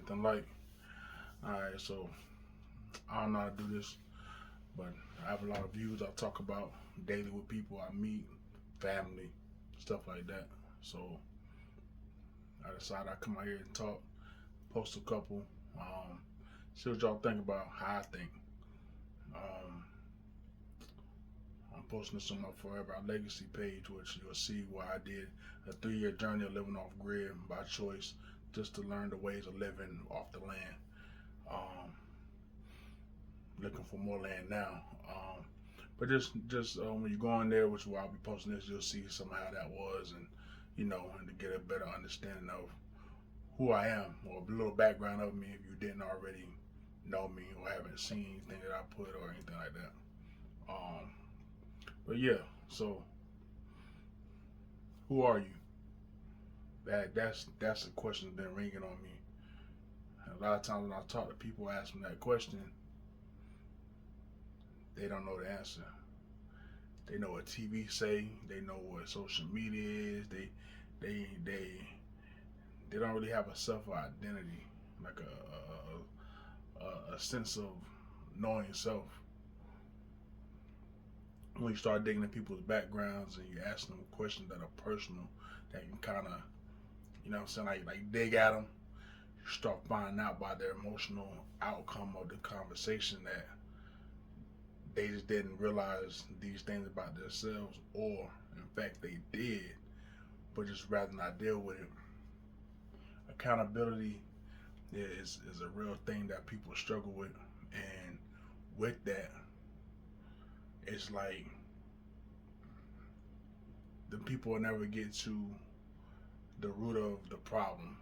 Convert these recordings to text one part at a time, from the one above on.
anything like. Alright, so I don't know how to do this, but I have a lot of views I talk about daily with people I meet, family, stuff like that. So I decided I come out here and talk, post a couple, um, see what y'all think about how I think. Um, I'm posting this on my Forever Our Legacy page, which you'll see why I did a 3 year journey of living off grid by choice, just to learn the ways of living off the land. Um, Looking for more land now. But just when you go on there, which while I'll be posting this, you'll see some how that was, and and to get a better understanding of who I am, or a little background of me if you didn't already know me or haven't seen anything that I put or anything like that. Um, but yeah, so who are you? That's a question that's been ringing on me. And a lot of times when I talk to people, ask them that question, they don't know the answer. They know what TV say, they know what social media is. They they they don't really have a self identity, like a sense of knowing self. When you start digging in people's backgrounds and you ask them questions that are personal, that can kind of, what I'm saying, like dig at them, you start finding out by their emotional outcome of the conversation that they just didn't realize these things about themselves, or in fact they did, but just rather not deal with it. Accountability is a real thing that people struggle with, and with that, it's like the people will never get to the root of the problem.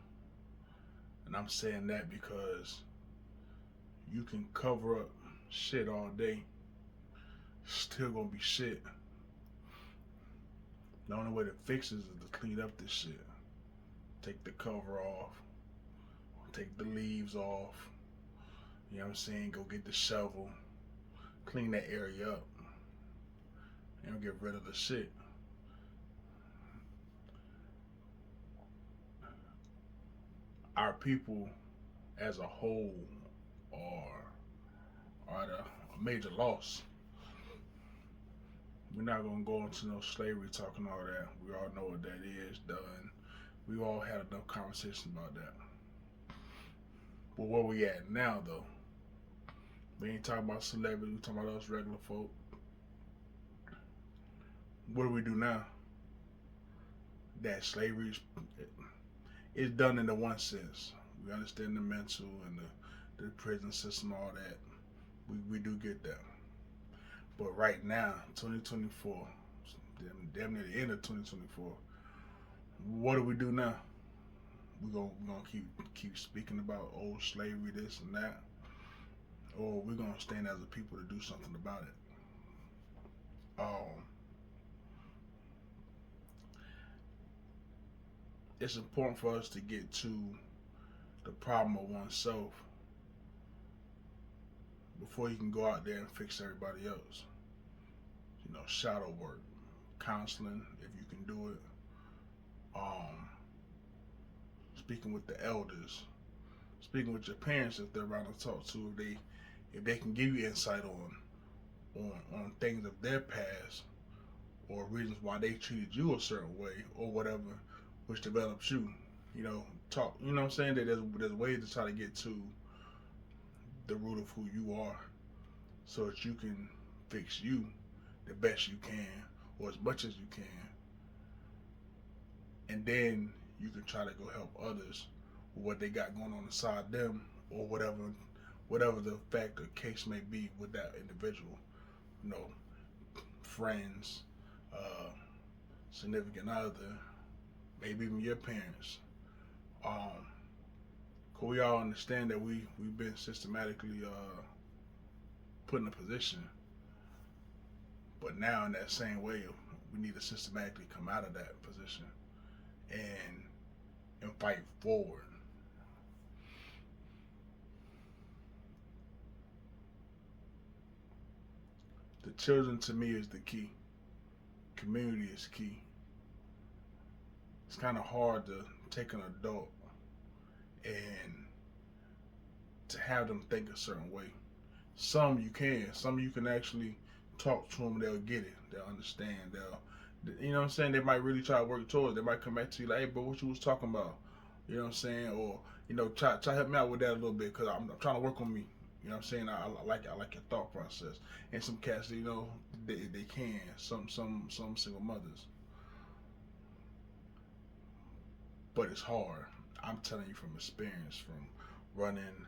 And I'm saying that because you can cover up shit all day, still gonna be shit. The only way to fix it is to clean up this shit. Take the cover off, take the leaves off, you know what I'm saying? Go get the shovel, clean that area up, and get rid of the shit. Our people as a whole are at a major loss. We're not gonna go into no slavery talking all that. We all know what that is done. We all had enough conversation about that. But where we at now though? We ain't talking about celebrities, we talking about us regular folk. What do we do now? That slavery is done in the one sense. We understand the mental and the prison system, all that. We do get that. But right now, 2024, damn near the end of 2024, what do we do now? We gonna keep speaking about old slavery, this and that, or we're gonna stand as a people to do something about it. Um, it's important for us to get to the problem of oneself before you can go out there and fix everybody else. Shadow work, counseling if you can do it. Um, Speaking with the elders, speaking with your parents if they're around to talk to, if they can give you insight on things of their past, or reasons why they treated you a certain way or whatever, which develops you. Talk. You know what I'm saying? That there's ways to try to get to the root of who you are, so that you can fix you the best you can, or as much as you can, and then you can try to go help others with what they got going on inside them, or whatever the fact or case may be with that individual. You know, Friends, uh, significant other, maybe even your parents. Um, Cause we all understand that we've been systematically put in a position, but now in that same way, we need to systematically come out of that position and fight forward. The children to me is the key. Community is key. It's kind of hard to take an adult and to have them think a certain way. Some you can. Some you can actually talk to them. They'll get it. They'll understand. You know what I'm saying? They might really try to work towards it. They might come back to you like, hey, bro, what you was talking about? You know what I'm saying? Or, try to help me out with that a little bit because I'm trying to work on me. You know what I'm saying? I like your thought process. And some cats, they can. Some single mothers. But it's hard. I'm telling you from experience, from running.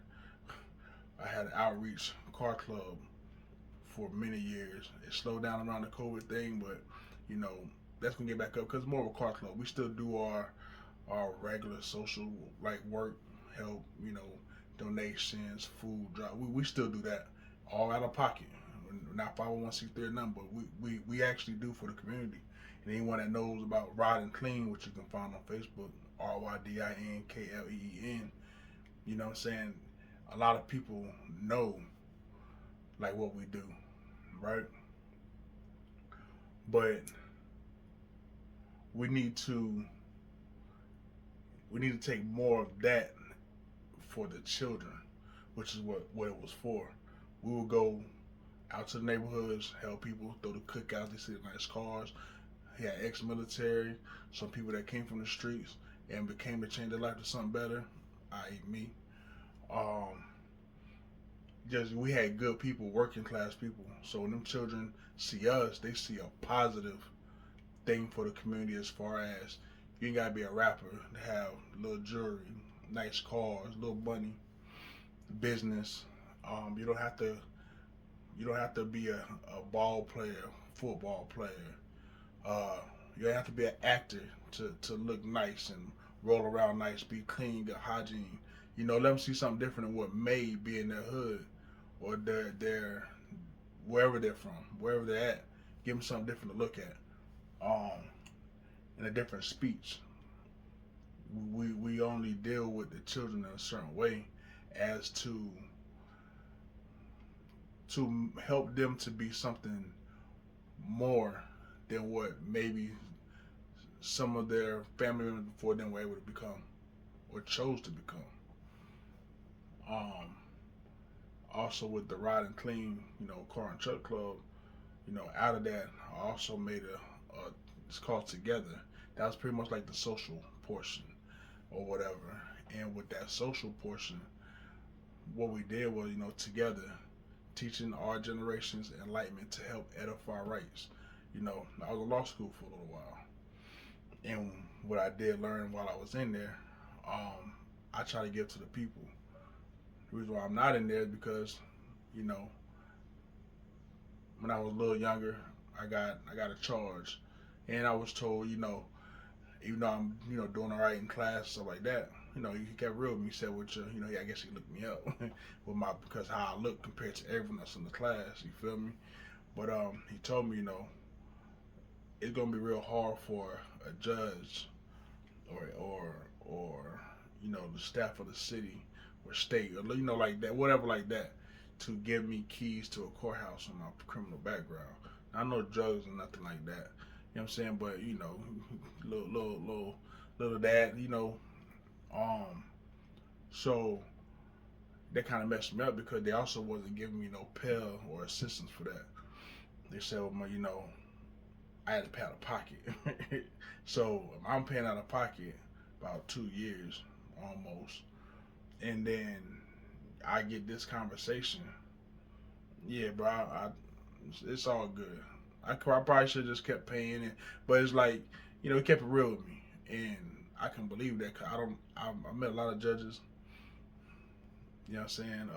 I had an outreach car club for many years. It slowed down around the COVID thing, but you know that's gonna get back up because it's more of a car club. We still do our regular social like work, help, donations, food drive. We still do that all out of pocket. Not 501c3 number. We actually do for the community. And anyone that knows about Riding Clean, which you can find on Facebook, RYDINKLEEN, you know what I'm saying? A lot of people know like what we do, right? But we need to take more of that for the children, which is what it was for. We will go out to the neighborhoods, help people throw the cookouts. They see the nice cars. He had ex-military, some people that came from the streets and became to change their life to something better, i.e. me. Um, just we had good people, working class people. So when them children see us, they see a positive thing for the community as far as you ain't gotta be a rapper to have little jewelry, nice cars, little money, business. You don't have to be a ball player, football player. You don't have to be an actor to look nice and roll around nice, be clean, get hygiene. Let them see something different than what may be in their hood or their wherever they're from, wherever they're at. Give them something different to look at. In a different speech. We only deal with the children in a certain way as to help them to be something more than what maybe some of their family members before them were able to become or chose to become. Also with the Ride and Clean, car and truck club, out of that, I also made it's called Together. That was pretty much like the social portion or whatever. And with that social portion, what we did was, together, teaching our generation's enlightenment to help edify rights. I was in law school for a little while. And what I did learn while I was in there, I try to give to the people. The reason why I'm not in there is because, when I was a little younger, I got a charge. And I was told, even though I'm, doing all right in class, stuff like that, he kept real with me. He said, I guess he looked me up because how I look compared to everyone else in the class, you feel me? But he told me, it's gonna be real hard for a judge or the staff of the city or state or like that, whatever like that, to give me keys to a courthouse on my criminal background. I know drugs and nothing like that. You know what I'm saying? But little that, so that kind of messed me up because they also wasn't giving me no Pell or assistance for that. They said, well, I had to pay out of pocket. So I'm paying out of pocket about 2 years almost, and then I get this conversation. Yeah, bro, it's all good. I probably should have just kept paying it, but it's like, he kept it real with me, and I can believe that because I met a lot of judges, you know what I'm saying,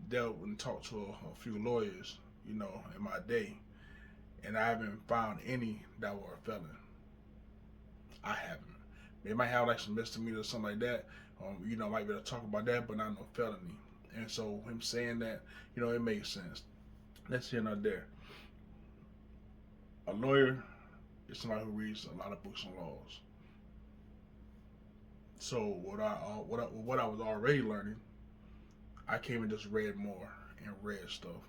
dealt and talked to a few lawyers, in my day, and I haven't found any that were a felon. I haven't. They might have like some misdemeanor or something like that, might be able to talk about that, but not no felony. And so him saying that, it makes sense. That's here, not there. A lawyer is somebody who reads a lot of books on laws. So what I was already learning, I came and just read more and read stuff,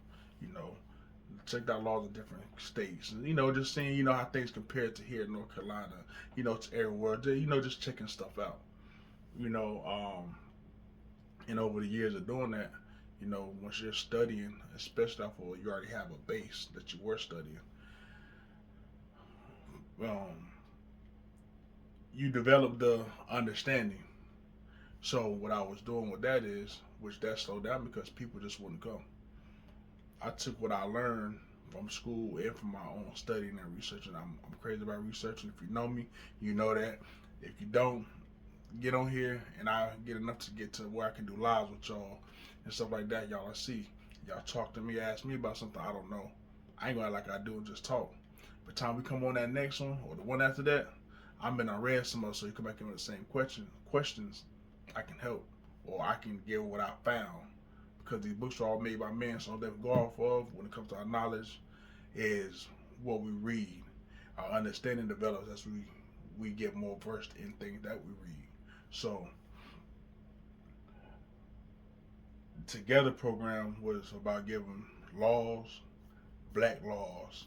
checked out laws of different states, and just seeing, how things compare to here in North Carolina, to everywhere, just checking stuff out, And over the years of doing that, once you're studying, especially for you already have a base that you were studying, um, you develop the understanding. So what I was doing with that is, which that slowed down because people just wouldn't come. I took what I learned from school and from my own studying and researching. I'm crazy about researching. If you know me, you know that. If you don't, get on here and I get enough to get to where I can do lives with y'all and stuff like that. Y'all, I see. Y'all talk to me, ask me about something I don't know. I ain't gonna act like I do and just talk. By the time we come on that next one or the one after that, I'm in a red some more, so you come back in with the same questions. I can help or I can give what I found because these books are all made by men. So that we go off of when it comes to our knowledge is what we read. Our understanding develops as we get more versed in things that we read. So, Together program was about giving laws, black laws,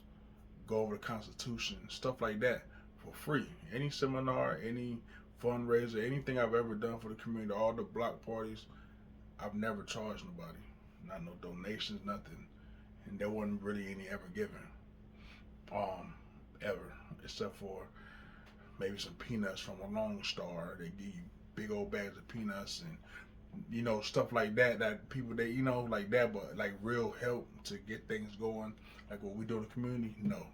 go over the Constitution, stuff like that for free. Any seminar, any fundraiser, anything I've ever done for the community, all the block parties, I've never charged nobody. Not no donations, nothing. And there wasn't really any ever given. Ever. Except for maybe some peanuts from a Lone Star. They give you big old bags of peanuts and stuff like that people they like that, but like real help to get things going like what we do in the community, no.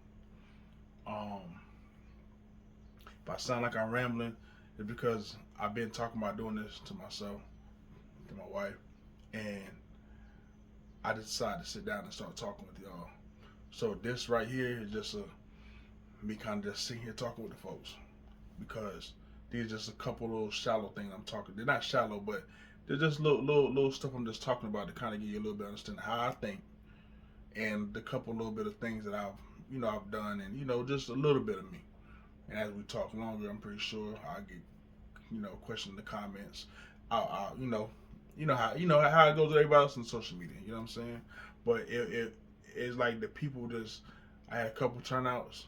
um if I sound like I'm rambling, it's because I've been talking about doing this to myself, to my wife, and I decided to sit down and start talking with y'all. So this right here is just me kind of just sitting here talking with the folks because these are just a couple little shallow things I'm talking. They're not shallow, but they're just little stuff I'm just talking about to kind of give you a little bit of understanding how I think and the couple little bit of things that I've done and just a little bit of me. And as we talk longer, I'm pretty sure I'll get questions in the comments. I'll how it goes with everybody else on social media. You know what I'm saying? But it's like the people just. I had a couple turnouts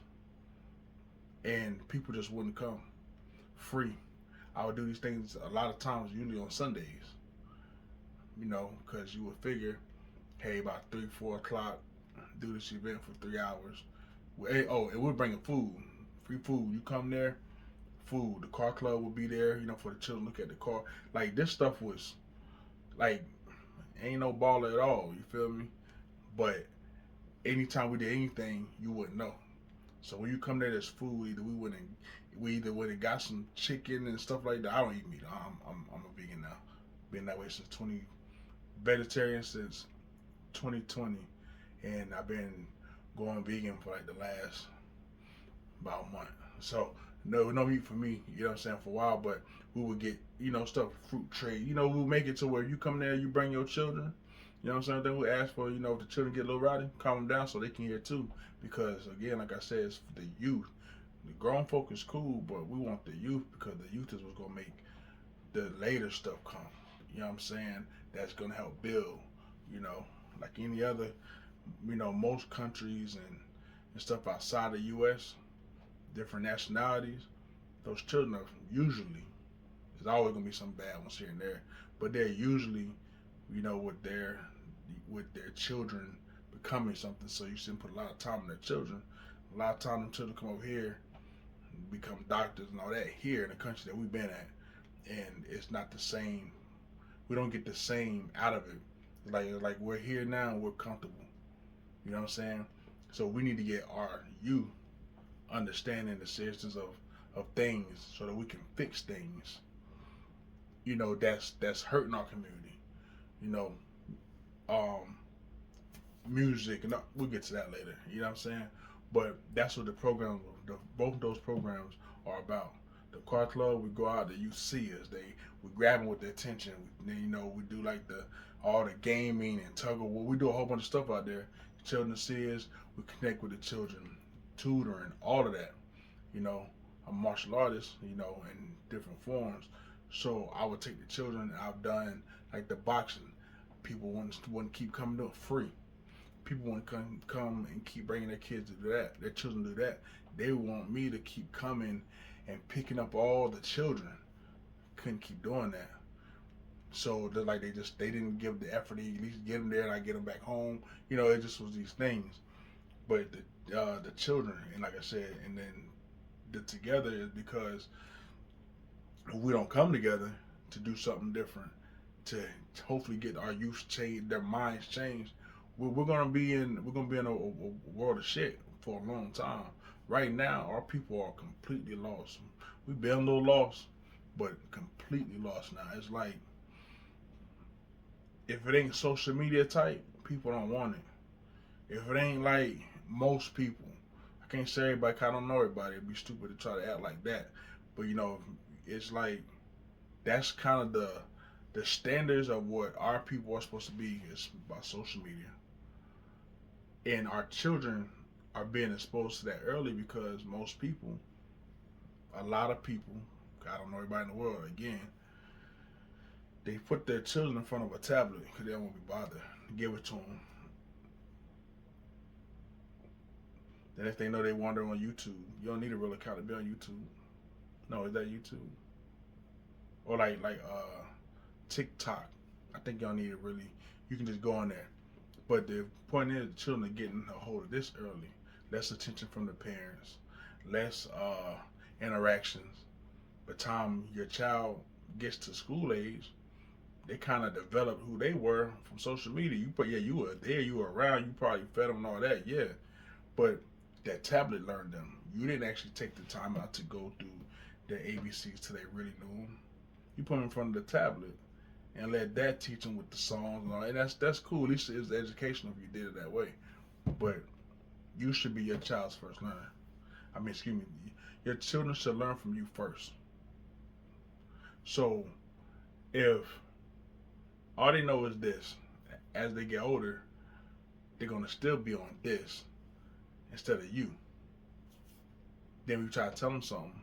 and people just wouldn't come free. I would do these things a lot of times, usually on Sundays, because you would figure, hey, about 3, 4 o'clock, do this event for 3 hours. And we're bringing food, free food. You come there, food. The car club will be there, for the children. Look at the car. Like this stuff was, like, ain't no baller at all. You feel me? But anytime we did anything, you wouldn't know. So when you come there, there's food. We either went and got some chicken and stuff like that. I don't eat meat. I'm a vegan now. Been that way since vegetarian since 2020, and I've been going vegan for like the last about a month. So no meat for me. You know what I'm saying, for a while. But we would get stuff, fruit tray. We'll make it to where you come there, you bring your children. You know what I'm saying? Then we ask for, if the children get a little rowdy, calm them down so they can hear too. Because again, like I said, it's for the youth. The grown folk is cool, but we want the youth because the youth is what's gonna make the later stuff come. You know what I'm saying? That's gonna help build. Like any other, most countries and stuff outside the U.S., different nationalities, those children are usually, there's always gonna be some bad ones here and there, but they're usually, with their children becoming something. So you shouldn't put a lot of time on their children. A lot of time them children come over here and become doctors and all that here in the country that we've been at, and it's not the same. We don't get the same out of it. Like we're here now and we're comfortable. You know what I'm saying? So we need to get our youth understanding the seriousness of things so that we can fix things. That's hurting our community. You know, music, and we'll get to that later. You know what I'm saying? But that's what both of those programs are about. The car club, we go out, the youth see us. We grab them with their attention. We do like all the gaming and tug of war. We do a whole bunch of stuff out there. The children see us. We connect with the children, tutoring, all of that. I'm a martial artist, in different forms. So I would take the children. I've done like the boxing. People wouldn't keep coming to it free. People want to come and keep bringing their kids to do that. Their children do that. They want me to keep coming and picking up all the children. Couldn't keep doing that. So they're like they didn't give the effort to at least get them there and I get them back home. You know, it just was these things. But the children, and like I said, and then the together is because we don't come together to do something different, to hopefully get our youth changed, their minds changed. We're gonna be in a world of shit for a long time. Right now, our people are completely lost. We've been a little lost, but completely lost now. It's like if it ain't social media type, people don't want it. If it ain't like most people, I can't say everybody. 'Cause I don't know everybody. It'd be stupid to try to act like that. But you know, it's like that's kind of the standards of what our people are supposed to be is by social media, and our children are being exposed to that early because most people, a lot of people, I don't know everybody in the world again, they put their children in front of a tablet because they don't want to be bothered. Give it to them. Then if they know they wander on YouTube, you don't need a real account to be on YouTube. No, is that YouTube? Or like TikTok. I think y'all need to really. You can just go on there. But the point is, the children are getting a hold of this early. Less attention from the parents, less interactions. By the time your child gets to school age, they kind of develop who they were from social media. You were there, you were around, you probably fed them and all that, yeah. But that tablet learned them. You didn't actually take the time out to go through their ABCs till they really knew them. You put them in front of the tablet and let that teach them with the songs and all. And that's cool. At least it's educational if you did it that way. But you should be your child's first learner. I mean, excuse me. Your children should learn from you first. So if all they know is this, as they get older, they're gonna still be on this instead of you. Then we try to tell them something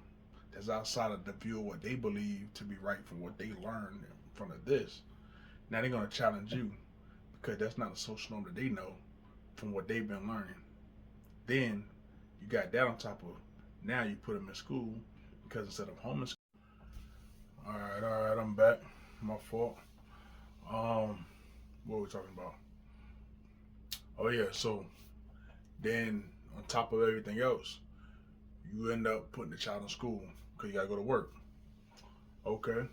that's outside of the view of what they believe to be right from what they learned in front of this. Now they're gonna challenge you because that's not the social norm that they know from what they've been learning. Then you got that on top of now you put them in school because instead of homeschooling. All right, I'm back. My fault. What were we talking about? Oh yeah, so then on top of everything else, you end up putting the child in school because you gotta go to work. Okay,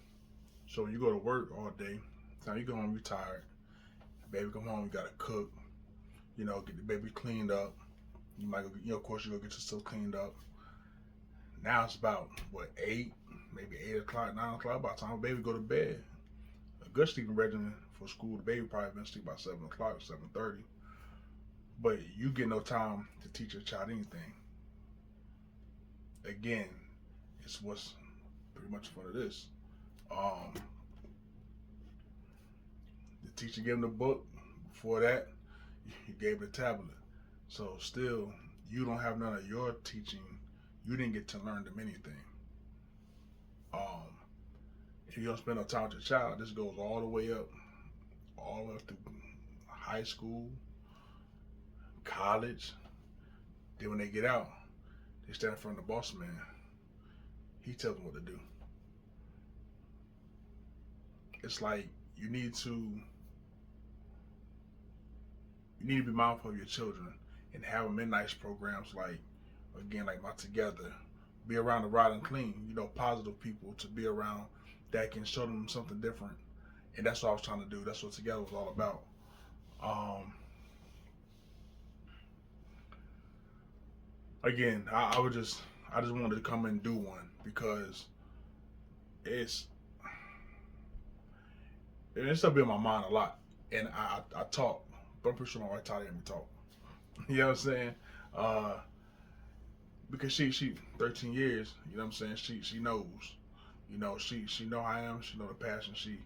so you go to work all day. Time you go home, you tired. Baby come home, you gotta cook. You know, get the baby cleaned up. You might go, of course, you go get yourself cleaned up. Now it's about what 8, maybe 8 o'clock, 9 o'clock. By the time the baby go to bed, a good sleeping regimen for school, the baby probably been asleep by 7 o'clock, 7:30. But you get no time to teach your child anything. Again, it's what's pretty much in front of this. The teacher gave him the book. Before that, you gave the tablet. So still, you don't have none of your teaching. You didn't get to learn them anything. If you don't spend no time with your child, this goes all the way up through high school, college. Then when they get out, they stand in front of the boss man. He tells them what to do. It's like you need to be mindful of your children and have them in nice programs like my Together. Be around the rod and clean, positive people to be around that can show them something different. And that's what I was trying to do. That's what Together was all about. Again, I just wanted to come and do one because it's still been in my mind a lot. And I talk, but I'm pretty sure my wife tired of me talk. You know what I'm saying? Because she 13 years, you know what I'm saying? She knows. She know how I am, she know the passion, she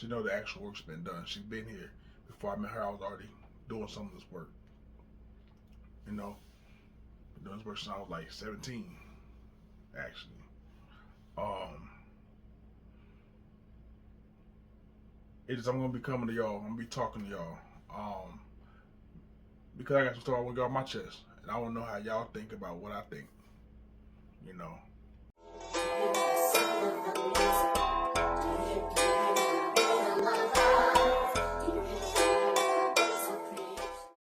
know the actual work's been done. She's been here. Before I met her, I was already doing some of this work. Doing this work since I was like 17, actually. I'm gonna be coming to y'all, I'm gonna be talking to y'all. Because I got some stuff I want to get off my chest. And I want to know how y'all think about what I think.